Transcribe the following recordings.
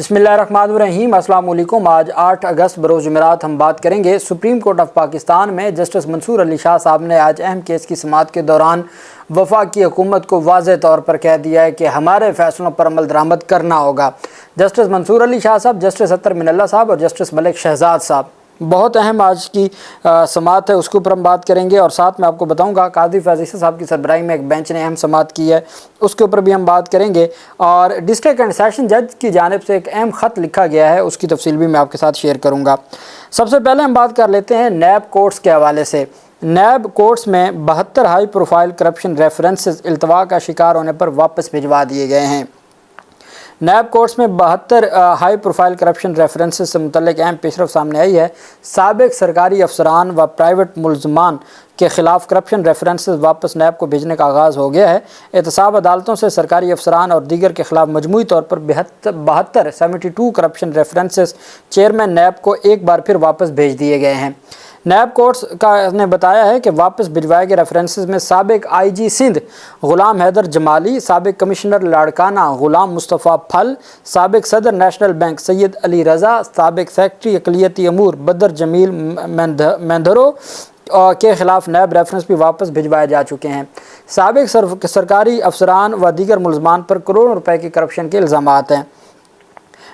बिस्मिल्लाहिर्रहमानिर्रहीम। अस्सलाम वालेकुम। आज 8 अगस्त बरोज़ जुमेरात हम बात करेंगे सुप्रीम कोर्ट ऑफ पाकिस्तान में जस्टिस मंसूर अली शाह साहब ने आज अहम केस की समाअत के दौरान वफाकी हुकूमत को वाज़ेह तौर पर कह दिया है कि हमारे फ़ैसलों पर अमल दरामद करना होगा। जस्टिस मंसूर अली शाह साहब, जस्टिस अतर मिनल्ला साहब और जस्टिस मलिक शहजाद साहब, बहुत अहम आज की समाअत है, उसके ऊपर हम बात करेंगे। और साथ में आपको बताऊंगा काजी फैज़ ईसा साहब की सरबराही में एक बेंच ने अहम समाअत की है, उसके ऊपर भी हम बात करेंगे। और डिस्ट्रिक्ट एंड सेशन जज की जानिब से एक अहम ख़त लिखा गया है, उसकी तफसील भी मैं आपके साथ शेयर करूँगा। सबसे पहले हम बात कर लेते हैं नैब कोर्ट्स के हवाले से। नैब कोर्ट्स में 72 हाई प्रोफाइल करप्शन रेफरेंसेस इल्तवा का शिकार होने पर वापस भिजवा दिए गए हैं। नैब कोर्ट्स में 72 हाई प्रोफाइल करप्शन रेफरेंसेस से मुतल्लिक अहम पेशरफ सामने आई है। साबिक सरकारी अफसरान व प्राइवेट मुलजमान के खिलाफ करप्शन रेफरेंसेस वापस नैब को भेजने का आगाज़ हो गया है। एहतसाब अदालतों से सरकारी अफसरान और दीगर के खिलाफ मजमूई तौर पर 72 करप्शन रेफरेंसेस चेयरमैन नैब को एक बार फिर वापस भेज दिए गए हैं। नैब कोर्ट्स का ने बताया है कि वापस भिजवाए गए रेफरेंसेस में साबिक IG सिंध ग़ुलाम हैदर जमाली, साबिक कमिश्नर लाड़काना ग़ुलाम मुस्तफ़ा फल, साबिक सदर नेशनल बैंक सैयद अली रज़ा, साबिक सेक्रेटरी अक़लियती अमूर बदर जमील मेंधरो के ख़िलाफ़ नैब रेफरेंस भी वापस भिजवाए जा चुके हैं। साबिक सरकारी अफसरान व दीगर मुलजमान पर करोड़ों रुपए की करप्शन के इल्ज़ामात हैं।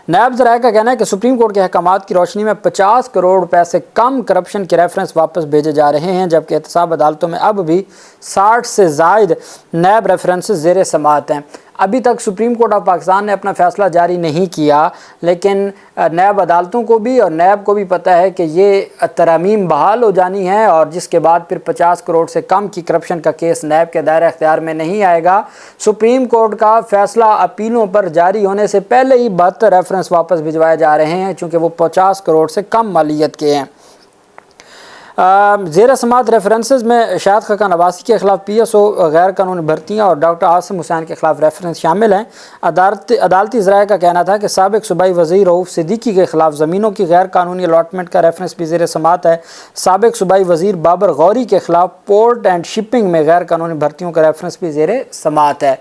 नैब ज़राए का कहना है कि सुप्रीम कोर्ट के अहकामात की रोशनी में 50 करोड़ रुपए से कम करप्शन के रेफरेंस वापस भेजे जा रहे हैं, जबकि एहतसाब अदालतों में अब भी 60 से ज़ायद नैब रेफरेंसेस ज़ेर समाअत हैं। अभी तक सुप्रीम कोर्ट ऑफ पाकिस्तान ने अपना फ़ैसला जारी नहीं किया, लेकिन नैब अदालतों को भी और नैब को भी पता है कि ये तरमीम बहाल हो जानी है और जिसके बाद फिर 50 करोड़ से कम की करप्शन का केस नैब के दायरे अख्तियार में नहीं आएगा। सुप्रीम कोर्ट का फ़ैसला अपीलों पर जारी होने से पहले ही 72 रेफरेंस वापस भिजवाए जा रहे हैं, चूँकि वो 50 करोड़ से कम मालियत के हैं। ज़ेर समाअत रेफरेंसेस में शाहिद खान अब्बासी के ख़िलाफ़ PSO गैर कानूनी भर्तियाँ और डॉक्टर आसिम हुसैन के ख़िलाफ़ रेफरेंस शामिल हैं। अदालती ज़राए का कहना था कि साबिक सूबाई वज़ीर रऊफ़ सिद्दीकी के ख़िलाफ़ ज़मीनों की गैर कानूनी अलॉटमेंट का रेफरेंस भी ज़ेर समाअत है। साबिक सूबाई वज़ीर बाबर गौरी के ख़िलाफ़ पोर्ट एंड शिपिंग में गैर कानूनी भर्तियों का रेफरेंस भी ज़ेर समाअत है।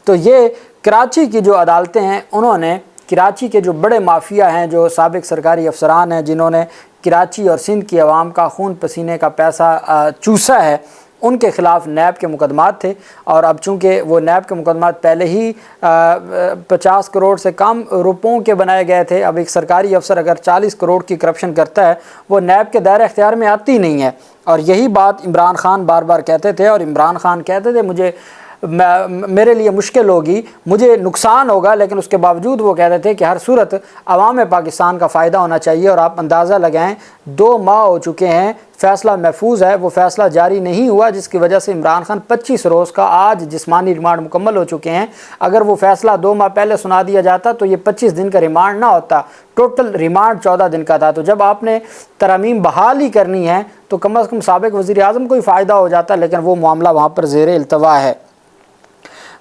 तो ये कराची की जो अदालतें हैं, उन्होंने कराची के जो बड़े माफिया हैं, जो साबिक सरकारी अफसरान हैं, जिन्होंने कराची और सिंध की आवाम का खून पसीने का पैसा चूसा है, उनके ख़िलाफ़ नैब के मुकदमात थे। और अब चूँकि वो नैब के मुकदमात पहले ही 50 करोड़ से कम रुपयों के बनाए गए थे, अब एक सरकारी अफसर अगर 40 करोड़ की करप्शन करता है, वो नैब के दायरे अख्तियार में आती नहीं है। और यही बात इमरान खान बार बार कहते थे, और इमरान खान कहते थे मेरे लिए मुश्किल होगी, मुझे नुकसान होगा, लेकिन उसके बावजूद वो कहते थे कि हर सूरत अवाम पाकिस्तान का फ़ायदा होना चाहिए। और आप अंदाज़ा लगाएं, 2 माह हो चुके हैं, फ़ैसला महफूज है, वो फ़ैसला जारी नहीं हुआ, जिसकी वजह से इमरान खान 25 रोज़ का आज जिस्मानी रिमांड मुकम्मल हो चुके हैं। अगर वो फ़ैसला 2 माह पहले सुना दिया जाता तो ये 25 दिन का रिमांड ना होता, टोटल रिमांड 14 दिन का था। तो जब आपने तरमीम बहाल ही करनी है तो कम अज़ कम साबिक वज़ीर आज़म को ही फ़ायदा हो जाता, लेकिन वो मामला वहाँ पर ज़ेर इल्तवा है।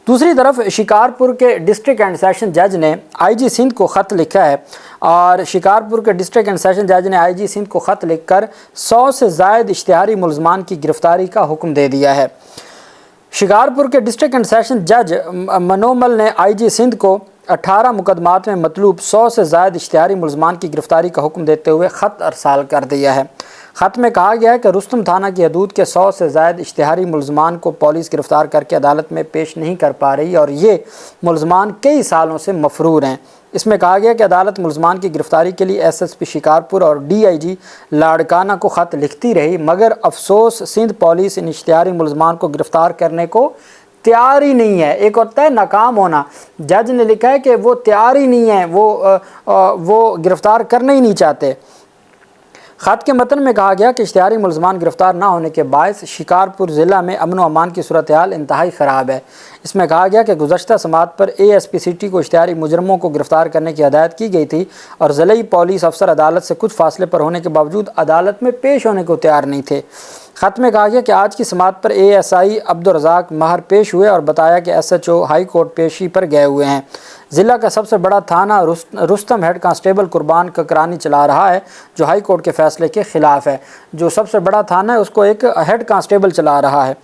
दूसरी तरफ शिकारपुर के डिस्ट्रिक्ट एंड सेशन जज ने IG सिंध को ख़त लिखा है, और शिकारपुर के डिस्ट्रिक्ट एंड सेशन जज ने IG सिंध को ख़त लिखकर 100 से ज़ायद इश्तिहारी मुलजमान की गिरफ़्तारी का हुक्म दे दिया है। शिकारपुर के डिस्ट्रिक्ट एंड सेशन जज मनोमल ने IG सिंध को 18 मुकदमात में मतलूब 100 से ज़ायद इश्तिहारी मुलजमान की गिरफ़्तारी का हुक्म देते हुए ख़त अरसाल कर दिया है। ख़त में कहा गया है कि रुस्तम थाना की हदूद के 100 से ज़ायद इश्तिहारी मुलजमान को पुलिस गिरफ़्तार करके अदालत में पेश नहीं कर पा रही, और ये मुलजमान कई सालों से मफरूर हैं। इसमें कहा गया कि अदालत मुलजमान की गिरफ़्तारी के लिए SSP शिकारपुर और DIG लाड़काना को ख़त लिखती रही, मगर अफसोस सिंध पुलिस इन इश्तिहारी मुलजमान को गिरफ़्तार करने को तैयार ही नहीं है। एक होता है नाकाम होना, जज ने लिखा है कि वो तैयार ही नहीं है, वो गिरफ़्तार करना ही नहीं चाहते। ख़त के मतन में कहा गया कि इश्तिहारी मुलजमान गिरफ़्तार ना होने के बायस शिकारपुर ज़िला में अमन व अमान की सूरत हाल इंतहाई ख़राब है। इसमें कहा गया कि गुज़श्ता समाअत पर ASP सिटी को इश्तिहारी मुजरमों को गिरफ़्तार करने की हदायत की गई थी, और ज़िलाई पुलिस अफसर अदालत से कुछ फासले पर होने के बावजूद अदालत में पेश होने को तैयार नहीं थे। ख़त में कहा गया कि आज की समाअत पर ASI अब्दुल रज़ाक महर पेश हुए और बताया कि SHO हाई कोर्ट पेशी पर गए हुए हैं। ضلع کا سب سے بڑا تھانہ رستم ہیڈ کانسٹیبل قربان ککرانی چلا رہا ہے، جو ہائی کورٹ کے فیصلے کے خلاف ہے۔ جو سب سے بڑا تھانہ ہے اس کو ایک ہیڈ کانسٹیبل چلا رہا ہے۔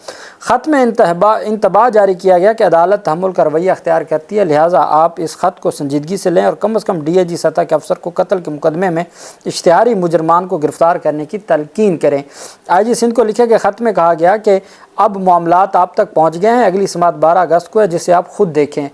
خط میں انتباہ جاری کیا گیا کہ عدالت تحمل کا رویہ اختیار کرتی ہے، لہٰذا آپ اس خط کو سنجیدگی سے لیں اور کم از کم ڈی اے جی سطح کے افسر کو قتل کے مقدمے میں اشتہاری مجرمان کو گرفتار کرنے کی تلقین کریں۔ آئی جی سندھ کو لکھے گئے خط میں کہا گیا کہ اب معاملات آپ تک پہنچ گئے ہیں، اگلی سماعت 12 اگست کو ہے، جسے آپ خود دیکھیں۔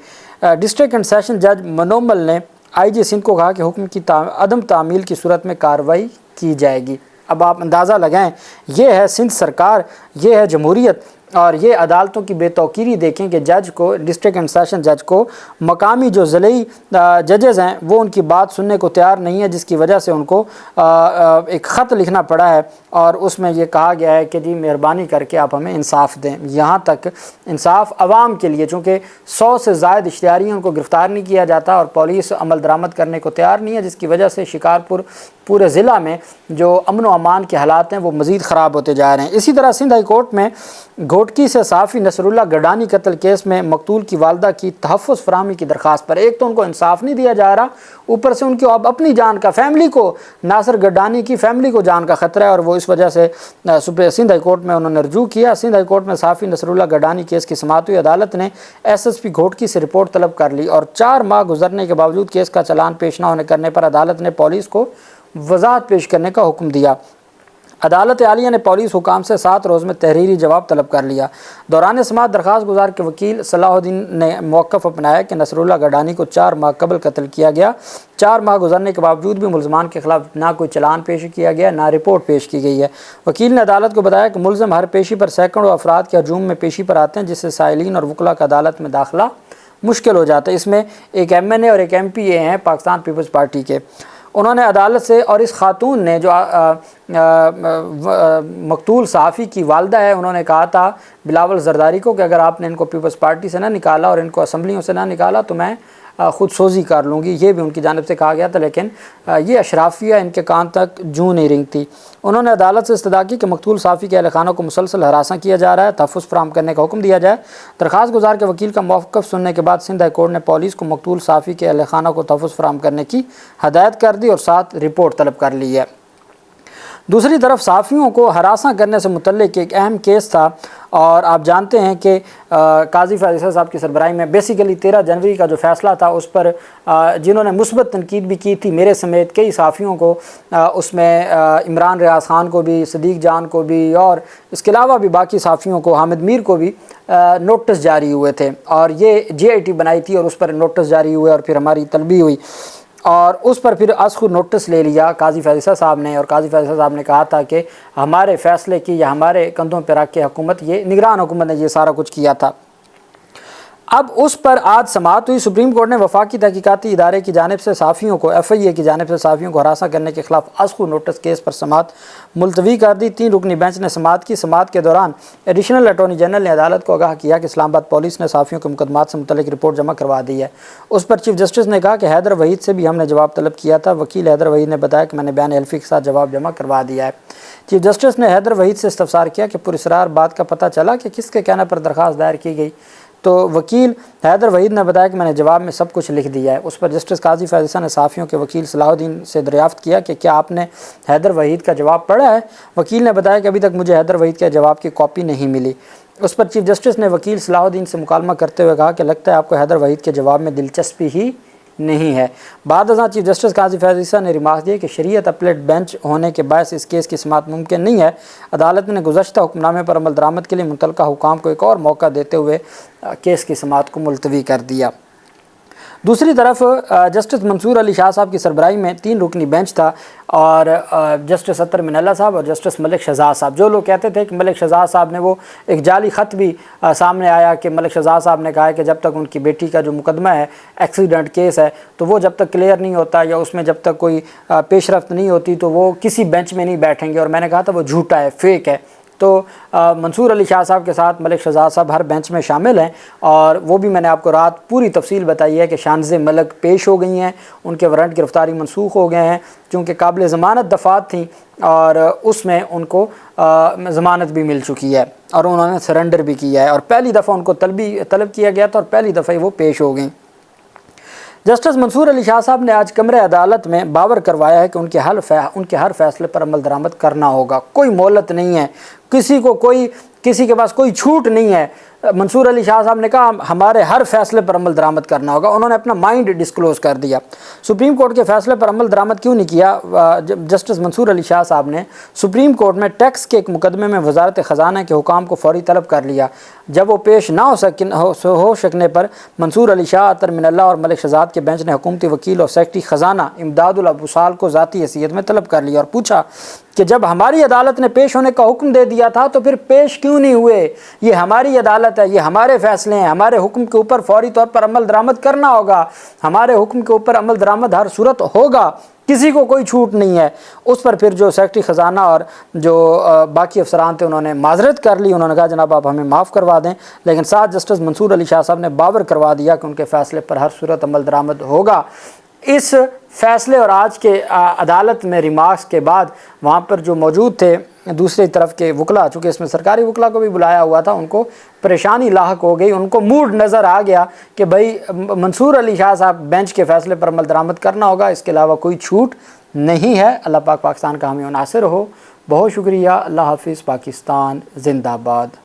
ڈسٹرکٹ اینڈ سیشن جج منومل نے آئی جی سندھ کو کہا کہ حکم کی عدم تعمیل کی صورت میں کارروائی کی جائے گی۔ اب آپ اندازہ لگائیں، یہ ہے سندھ سرکار، یہ ہے جمہوریت، اور یہ عدالتوں کی بے توقیری دیکھیں کہ جج کو، ڈسٹرکٹ اینڈ سیشن جج کو مقامی جو ضلعی ججز ہیں وہ ان کی بات سننے کو تیار نہیں ہے، جس کی وجہ سے ان کو ایک خط لکھنا پڑا ہے اور اس میں یہ کہا گیا ہے کہ جی مہربانی کر کے آپ ہمیں انصاف دیں۔ یہاں تک انصاف عوام کے لیے، چونکہ 100 سے زائد اشتہاریوں کو گرفتار نہیں کیا جاتا اور پولیس عمل درآمد کرنے کو تیار نہیں ہے، جس کی وجہ سے شکارپور پورے ضلع میں جو امن و امان کے حالات ہیں وہ مزید خراب ہوتے جا رہے ہیں۔ اسی طرح سندھ ہائی کورٹ میں گھوٹکی سے صحافی نصر اللہ گڈانی قتل کیس میں مقتول کی والدہ کی تحفظ فراہمی کی درخواست پر ایک تو ان کو انصاف نہیں دیا جا رہا، اوپر سے ان کی اب اپنی جان کا، فیملی کو، ناصر گڈانی کی فیملی کو جان کا خطرہ ہے، اور وہ اس وجہ سے سندھ ہائی کورٹ میں انہوں نے رجوع کیا۔ سندھ ہائی کورٹ میں صحافی نصر اللہ گڈانی کیس کی سماعت ہوئی۔ عدالت نے ایس ایس پی گھوٹکی سے رپورٹ طلب کر لی اور 4 ماہ گزرنے کے باوجود کیس کا چلان پیش نہ ہونے کرنے پر عدالت نے پولیس کو وضاحت پیش کرنے کا حکم دیا۔ عدالت عالیہ نے پولیس حکام سے 7 روز میں تحریری جواب طلب کر لیا۔ دوران سماعت درخواست گزار کے وکیل صلاح الدین نے موقف اپنایا کہ نصر اللہ گڈانی کو 4 ماہ قبل قتل کیا گیا۔ 4 ماہ گزرنے کے باوجود بھی ملزمان کے خلاف نہ کوئی چلان پیش کیا گیا، نہ رپورٹ پیش کی گئی ہے۔ وکیل نے عدالت کو بتایا کہ ملزم ہر پیشی پر سینکڑوں افراد کے ہجوم میں پیشی پر آتے ہیں، جس سے سائلین اور وکلاء کا عدالت میں داخلہ مشکل ہو جاتا ہے۔ اس میں ایک ایم این اے اور ایک ایم پی اے ہیں پاکستان پیپلز پارٹی کے۔ انہوں نے عدالت سے، اور اس خاتون نے جو مقتول صحافی کی والدہ ہے، انہوں نے کہا تھا بلاول زرداری کو کہ اگر آپ نے ان کو پیپلز پارٹی سے نہ نکالا اور ان کو اسمبلیوں سے نہ نکالا تو میں خود سوزی کر لوں گی، یہ بھی ان کی جانب سے کہا گیا تھا، لیکن یہ اشرافیہ ان کے کان تک جوں نہیں رنگتی۔ انہوں نے عدالت سے استدعا کی کہ مقتول صحافی کے اہل خانہ کو مسلسل ہراساں کیا جا رہا ہے، تحفظ فراہم کرنے کا حکم دیا جائے۔ درخواست گزار کے وکیل کا موقف سننے کے بعد سندھ ہائی کورٹ نے پولیس کو مقتول صحافی کے اہل خانہ کو تحفظ فراہم کرنے کی ہدایت کر دی اور 7 رپورٹ طلب کر لی ہے۔ دوسری طرف صحافیوں کو ہراساں کرنے سے متعلق ایک اہم کیس تھا، اور آپ جانتے ہیں کہ قاضی فیصل صاحب کی سربراہی میں بیسیکلی 13 جنوری کا جو فیصلہ تھا اس پر جنہوں نے مثبت تنقید بھی کی تھی، میرے سمیت کئی صحافیوں کو، اس میں عمران ریاض خان کو بھی، صدیق جان کو بھی، اور اس کے علاوہ بھی باقی صحافیوں کو، حامد میر کو بھی نوٹس جاری ہوئے تھے، اور یہ جے آئی ٹی بنائی تھی اور اس پر نوٹس جاری ہوئے اور پھر ہماری طلبی ہوئی، اور اس پر پھر از خود نوٹس لے لیا قاضی فیصل صاحب نے، اور قاضی فیصل صاحب نے کہا تھا کہ ہمارے فیصلے کی یا ہمارے کندھوں پہ رکھ کے حکومت، یہ نگران حکومت نے یہ سارا کچھ کیا تھا۔ اب اس پر آج سماعت ہوئی۔ سپریم کورٹ نے وفاقی تحقیقاتی ادارے کی جانب سے صحافیوں کو، ایف آئی اے کی جانب سے صحافیوں کو ہراساں کرنے کے خلاف از خود نوٹس کیس پر سماعت ملتوی کر دی۔ 3 رکنی بینچ نے سماعت کی۔ سماعت کے دوران ایڈیشنل اٹارنی جنرل نے عدالت کو آگاہ کیا کہ اسلام آباد پولیس نے صحافیوں کے مقدمات سے متعلق رپورٹ جمع کروا دی ہے۔ اس پر چیف جسٹس نے کہا کہ حیدر وحید سے بھی ہم نے جواب طلب کیا تھا۔ وکیل حیدر وحید نے بتایا کہ میں نے بیان حلفی کے ساتھ جواب جمع کروا دیا ہے۔ چیف جسٹس نے حیدر وحید سے استفسار کیا کہ پراسرار بات کا پتہ چلا کہ کس کے کہنے پر درخواست دائر کی گئی، تو وکیل حیدر وحید نے بتایا کہ میں نے جواب میں سب کچھ لکھ دیا ہے۔ اس پر جسٹس قاضی فیصل نے صحافیوں کے وکیل صلاح الدین سے دریافت کیا کہ کیا آپ نے حیدر وحید کا جواب پڑھا ہے؟ وکیل نے بتایا کہ ابھی تک مجھے حیدر وحید کے جواب کی کاپی نہیں ملی۔ اس پر چیف جسٹس نے وکیل صلاح الدین سے مکالمہ کرتے ہوئے کہا کہ لگتا ہے آپ کو حیدر وحید کے جواب میں دلچسپی ہی نہیں ہے۔ بعد ازاں چیف جسٹس قاضی فیصل نے ریمارک دیے کہ شریعت اپلیٹ بینچ ہونے کے باعث اس کیس کی سماعت ممکن نہیں ہے۔ عدالت نے گزشتہ حکم نامے پر عمل درآمد کے لیے متعلقہ حکام کو ایک اور موقع دیتے ہوئے کیس کی سماعت کو ملتوی کر دیا۔ دوسری طرف جسٹس منصور علی شاہ صاحب کی سربراہی میں 3 رکنی بینچ تھا، اور جسٹس اطہر من اللہ صاحب اور جسٹس ملک شہزاد صاحب، جو لوگ کہتے تھے کہ ملک شہزاد صاحب نے وہ ایک جعلی خط بھی سامنے آیا کہ ملک شہزاد صاحب نے کہا ہے کہ جب تک ان کی بیٹی کا جو مقدمہ ہے ایکسیڈنٹ کیس ہے تو وہ جب تک کلیئر نہیں ہوتا یا اس میں جب تک کوئی پیش رفت نہیں ہوتی تو وہ کسی بینچ میں نہیں بیٹھیں گے، اور میں نے کہا تھا وہ جھوٹا ہے، فیک ہے۔ تو منصور علی شاہ صاحب کے ساتھ ملک شہزاد صاحب ہر بینچ میں شامل ہیں، اور وہ بھی میں نے آپ کو رات پوری تفصیل بتائی ہے کہ شانز ملک پیش ہو گئی ہیں، ان کے وارنٹ گرفتاری منسوخ ہو گئے ہیں چونکہ قابل ضمانت دفعات تھیں، اور اس میں ان کو ضمانت بھی مل چکی ہے اور انہوں نے سرنڈر بھی کیا ہے، اور پہلی دفعہ ان کو طلب کیا گیا تھا اور پہلی دفعہ وہ پیش ہو گئیں۔ जस्टिस मंसूर अली शाह साहब ने आज कमरे अदालत में बावर करवाया है कि उनके हर फैसले पर अमल दरामद करना होगा, कोई मोहलत नहीं है, किसी के पास कोई छूट नहीं है। मंसूर अली शाह साहब ने कहा हमारे हर फैसले पर अमल दरामद करना होगा। उन्होंने अपना माइंड डिस्क्लोज कर दिया। सुप्रीम कोर्ट के फैसले पर अमल दरामद क्यों नहीं किया? जस्टिस मंसूर अली शाह साहब ने सुप्रीम कोर्ट में टैक्स के एक मुकदमे में वजारत ख़जाना के हुकाम को फौरी तलब कर लिया। जब वो पेश ना हो सकने पर मंसूर अली शाह, अतर मिनल्ला और मलिक शहजाद के बेंच ने हुकूमती वकील और सेक्रेटरी ख़जाना इमदादुल अबू साल को ज़ाती हैसियत में तलब कर लिया और पूछा कि जब हमारी अदालत ने पेश होने का हुक्म दे दिया था तो फिर पेश क्यों नहीं हुए? ये हमारी अदालत है, ये हमारे फैसले हैं, हमारे हुक्म के ऊपर फौरी तौर पर अमल दरामद करना होगा, हमारे हुक्म के ऊपर अमल दरामद हर सूरत होगा, किसी को कोई छूट नहीं है। उस पर फिर जो सेक्रेटरी ख़जाना और जो बाकी अफसरान थे उन्होंने माजरत कर ली। उन्होंने कहा जनाब आप हमें माफ़ करवा दें, लेकिन साथ जस्टिस मंसूर अली शाह साहब ने बावर करवा दिया कि उनके फ़ैसले पर हर सूरत अमल दरामद होगा। इस फैसले और आज के अदालत में रिमार्क्स के बाद वहाँ पर जो मौजूद थे दूसरी तरफ के वकला, चूँकि इसमें सरकारी वकला को भी बुलाया हुआ था, उनको परेशानी लाहक हो गई। उनको मूड नज़र आ गया कि भाई मंसूर अली शाह साहब बेंच के फ़ैसले पर अमल दरामद करना होगा, इसके अलावा कोई छूट नहीं है। अल्लाह पाक पाकिस्तान का हामी नासिर हो। बहुत शुक्रिया। अल्लाह हाफिज़। पाकिस्तान जिंदाबाद।